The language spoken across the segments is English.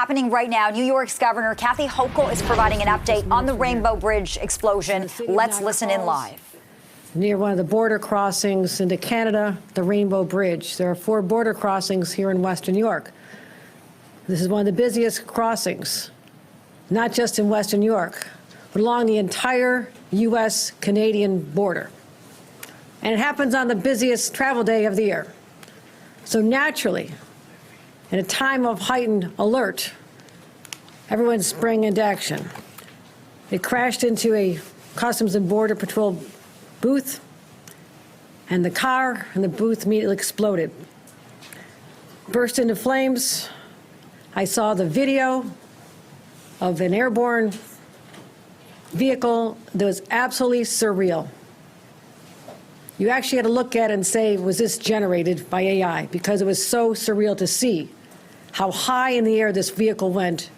happening right now. New York's Governor Kathy Hochul is providing an update on the Rainbow Bridge explosion. Let's listen in live. Near one of the border crossings into Canada, the Rainbow Bridge. There are 4 border crossings here in Western New York. This is one of the busiest crossings, not just in Western New York, but along the entire U.S.-Canadian border. And it happens on the busiest travel day of the year. So naturally, in a time of heightened alert, everyone sprang into action. It crashed into a Customs and Border Patrol booth, and the car and the booth immediately exploded. Burst into flames. I saw the video of an airborne vehicle that was absolutely surreal. You actually had to look at it and say, was this generated by AI? Because it was so surreal to see how high in the air this vehicle went,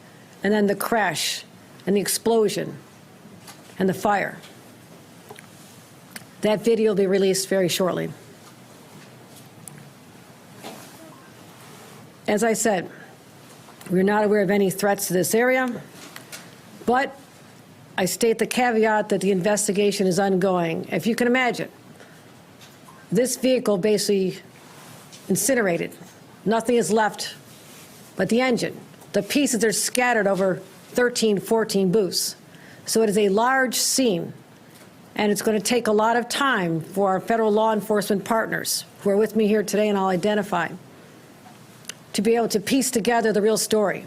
and then the crash and the explosion and the fire. That video will be released very shortly. As I said, we're not aware of any threats to this area, but I state the caveat that the investigation is ongoing. If you can imagine, this vehicle basically incinerated. Nothing is left but the engine. The pieces are scattered over 13, 14 booths. So it is a large scene, and it's going to take a lot of time for our federal law enforcement partners, who are with me here today and I'll identify, to be able to piece together the real story,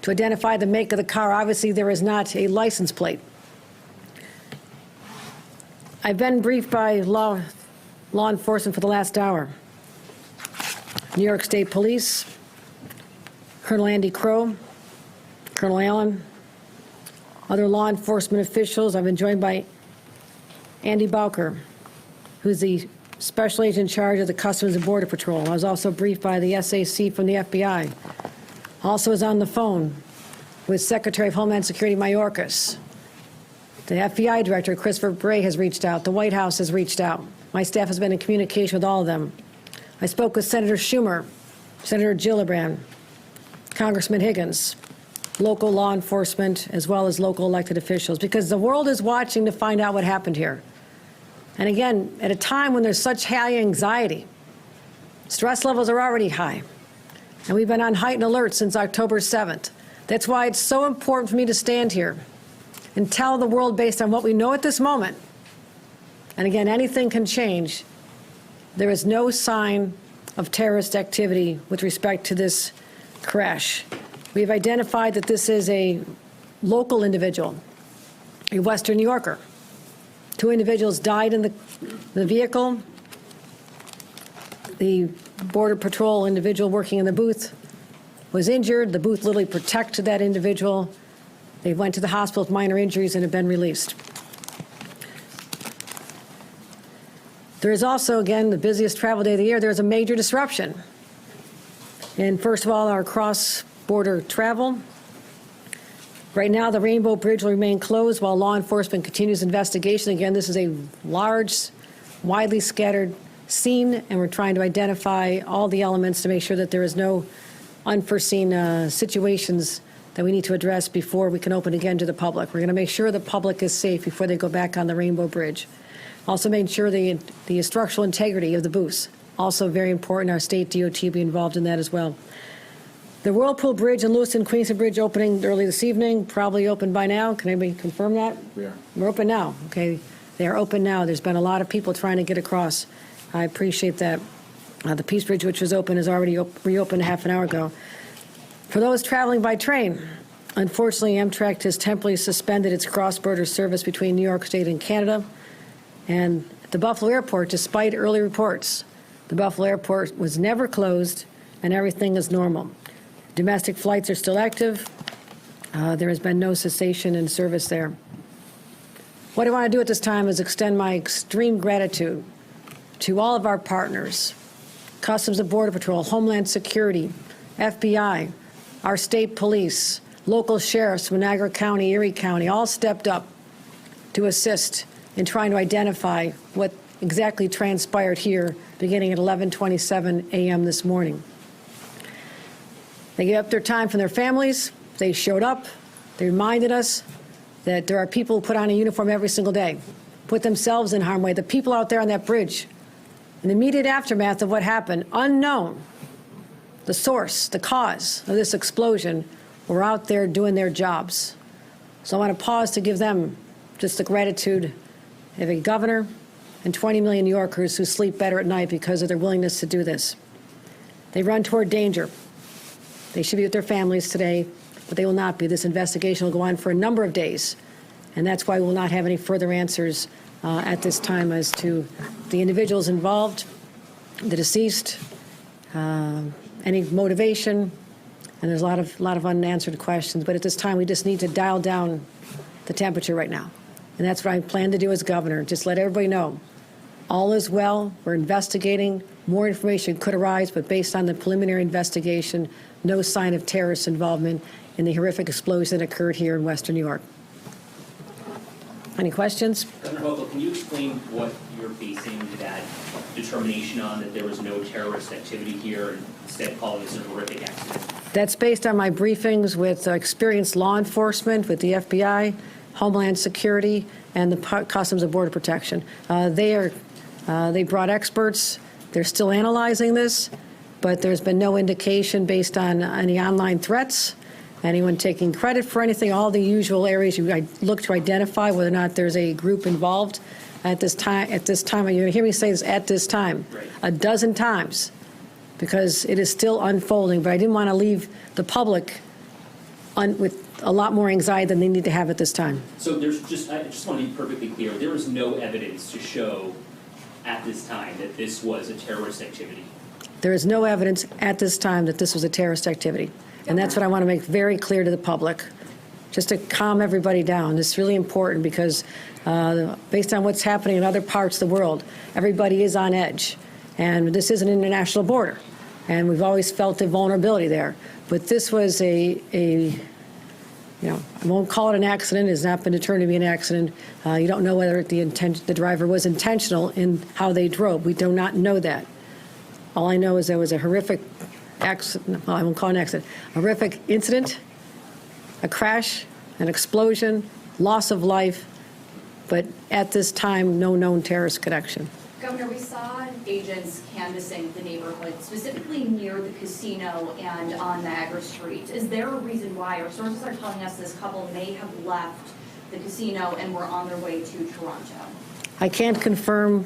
to identify the make of the car. Obviously, there is not a license plate. I've been briefed by law enforcement for the last hour. New York State Police, Colonel Andy Crow, Colonel Allen, other law enforcement officials. I've been joined by Andy Bowker, who's the special agent in charge of the Customs and Border Patrol. I was also briefed by the SAC from the FBI. Also is on the phone with Secretary of Homeland Security Mayorkas. The FBI Director, Christopher Bray, has reached out. The White House has reached out. My staff has been in communication with all of them. I spoke with Senator Schumer, Senator Gillibrand, Congressman Higgins, local law enforcement, as well as local elected officials, because the world is watching to find out what happened here. And again, at a time when there's such high anxiety, stress levels are already high, and we've been on heightened alert since October 7th. That's why it's so important for me to stand here and tell the world, based on what we know at this moment, and again, anything can change, there is no sign of terrorist activity with respect to this crash. We've identified that this is a local individual, a Western New Yorker. 2 individuals died in the vehicle. The Border Patrol individual working in the booth was injured. The booth literally protected that individual. They went to the hospital with minor injuries and have been released. There is also, again, the busiest travel day of the year. There's a major disruption. And first of all, our cross-border travel. Right now, the Rainbow Bridge will remain closed while law enforcement continues investigation. Again, this is a large, widely scattered scene, and we're trying to identify all the elements to make sure that there is no unforeseen situations that we need to address before we can open again to the public. We're going to make sure the public is safe before they go back on the Rainbow Bridge. Also make sure the structural integrity of the booths. Also very important. Our state DOT will be involved in that as well. The Whirlpool Bridge and Lewiston Queenston Bridge opening early this evening, probably open by now. Can anybody confirm that? Yeah. We're open now. Okay, they are open now. There's been a lot of people trying to get across. I appreciate that. The Peace Bridge, which was open, is already reopened half an hour ago. For those traveling by train, unfortunately, Amtrak has temporarily suspended its cross-border service between New York State and Canada. And at the Buffalo Airport, despite early reports, the Buffalo Airport was never closed and everything is normal. Domestic flights are still active. There has been no cessation in service there. What I want to do at this time is extend my extreme gratitude to all of our partners, Customs and Border Patrol, Homeland Security, FBI, our state police, local sheriffs from Niagara County, Erie County, all stepped up to assist in trying to identify what exactly transpired here beginning at 11:27 a.m. this morning. They gave up their time from their families. They showed up. They reminded us that there are people who put on a uniform every single day, put themselves in harm's way. The people out there on that bridge, in the immediate aftermath of what happened, unknown, the source, the cause of this explosion, were out there doing their jobs. So I want to pause to give them just the gratitude of a governor and 20 million New Yorkers who sleep better at night because of their willingness to do this. They run toward danger. They should be with their families today, but they will not be. This investigation will go on for a number of days, and that's why we will not have any further answers at this time as to the individuals involved, the deceased, any motivation, and there's a lot of unanswered questions. But at this time, we just need to dial down the temperature right now, and that's what I plan to do as governor. Just let everybody know all is well. We're investigating. More information could arise, but based on the preliminary investigation, no sign of terrorist involvement in the horrific explosion that occurred here in Western New York. Any questions? Governor Hochul, can you explain what you're basing that determination on, that there was no terrorist activity here, and instead calling this a horrific accident? That's based on my briefings with experienced law enforcement, with the FBI, Homeland Security, and the Customs and Border Protection. They brought experts. They're still analyzing this, but there's been no indication based on any online threats, anyone taking credit for anything, all the usual areas you look to identify whether or not there's a group involved. At this time, you hear me say this at this time, right, a dozen times, because it is still unfolding, but I didn't want to leave the public with a lot more anxiety than they need to have at this time. So I just want to be perfectly clear, there is no evidence to show at this time that this was a terrorist activity? There is no evidence at this time that this was a terrorist activity. And that's what I want to make very clear to the public, just to calm everybody down. It's really important because based on what's happening in other parts of the world, everybody is on edge. And this is an international border. And we've always felt the vulnerability there. But this was I won't call it an accident. It has not been determined to be an accident. You don't know whether the driver was intentional in how they drove. We do not know that. All I know is there was a horrific accident. Well, I won't call it an accident. A horrific incident, a crash, an explosion, loss of life. But at this time, no known terrorist connection. Governor, we saw agents canvassing the neighborhood, specifically near the casino and on Niagara Street. Is there a reason why? Our sources are telling us this couple may have left the casino and were on their way to Toronto. I can't confirm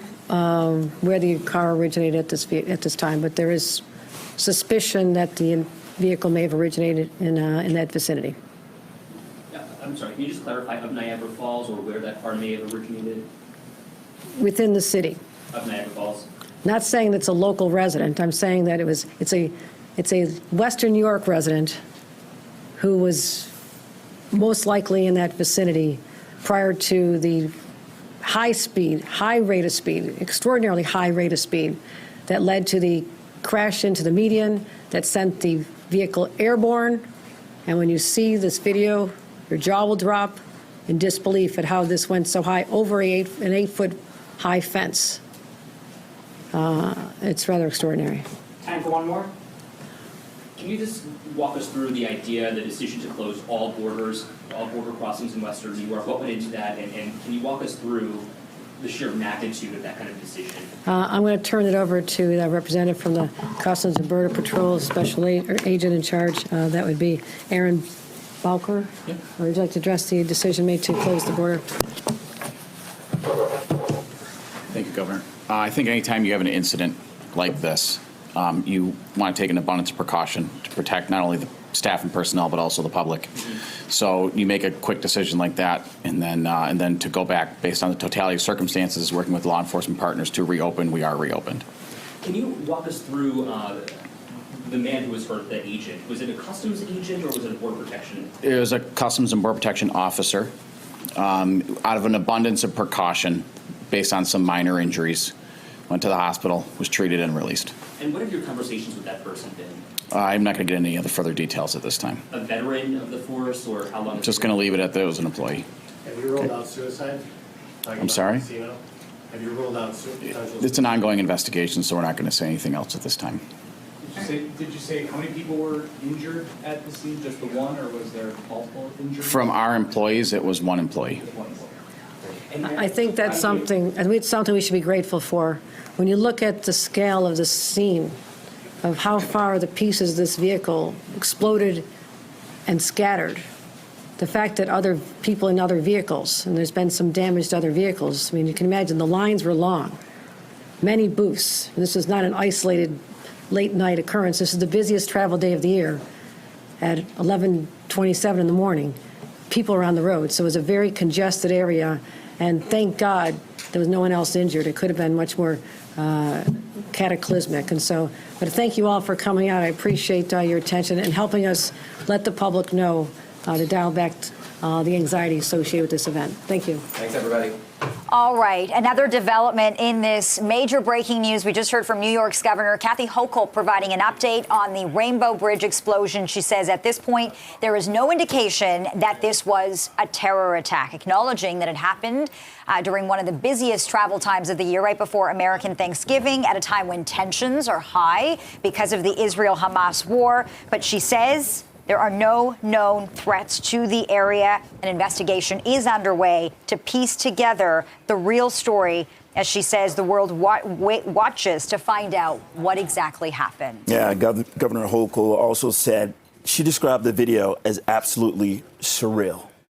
where the car originated at this time, but there is suspicion that the vehicle may have originated in that vicinity. I'm sorry, can you just clarify, of Niagara Falls, or where that car may have originated? Within the city. Of Niagara Falls? Not saying it's a local resident. I'm saying that it's a Western New York resident who was most likely in that vicinity prior to the high rate of speed, extraordinarily high rate of speed that led to the crash into the median that sent the vehicle airborne. And when you see this video, your jaw will drop in disbelief at how this went so high over an 8-foot high fence. It's rather extraordinary. Time for one more. Can you just walk us through the idea, the decision to close all border crossings in Western New York? What went into that, and can you walk us through the sheer magnitude of that kind of decision? I'm going to turn it over to the representative from the Customs and Border Patrol, special agent in charge. That would be Aaron Balker. Yeah. Or would you like to address the decision made to close the border? Thank you, Governor. I think anytime you have an incident like this, you want to take an abundance of precaution to protect not only the staff and personnel, but also the public. Mm-hmm. So you make a quick decision like that, and then to go back based on the totality of circumstances, working with law enforcement partners to reopen, we are reopened. Can you walk us through the man who was hurt, the agent? Was it a customs agent or was it a border protection? It was a Customs and Border Protection officer. Out of an abundance of precaution, based on some minor injuries, went to the hospital, was treated and released. And what have your conversations with that person been? I'm not going to get into any other further details at this time. A veteran of the force, or how long? Just going to leave it at that it was an employee. Have you ruled out suicide? I'm sorry? Have you ruled out suicide? It's an ongoing investigation, so we're not going to say anything else at this time. Did you say how many people were injured at the scene? Just the one, or was there multiple injuries? From our employees, it was one employee. One employee. And then- I think that's something, and it's something we should be grateful for. When you look at the scale of the scene, of how far the pieces of this vehicle exploded and scattered, the fact that other people in other vehicles, and there's been some damage to other vehicles, I mean, you can imagine the lines were long, many booths. And this is not an isolated late-night occurrence. This is the busiest travel day of the year at 11:27 in the morning. People are on the road, so it was a very congested area, and thank God there was no one else injured. It could have been much more cataclysmic. And so, but thank you all for coming out. I appreciate your attention and helping us let the public know to dial back the anxiety associated with this event. Thank you. Thanks, everybody. All right. Another development in this major breaking news. We just heard from New York's Governor Kathy Hochul providing an update on the Rainbow Bridge explosion. She says at this point, there is no indication that this was a terror attack, acknowledging that it happened during one of the busiest travel times of the year, right before American Thanksgiving, at a time when tensions are high because of the Israel-Hamas war. But she says there are no known threats to the area. An investigation is underway to piece together the real story. As she says, the world watches to find out what exactly happened. Yeah, Governor Hochul also said she described the video as absolutely surreal.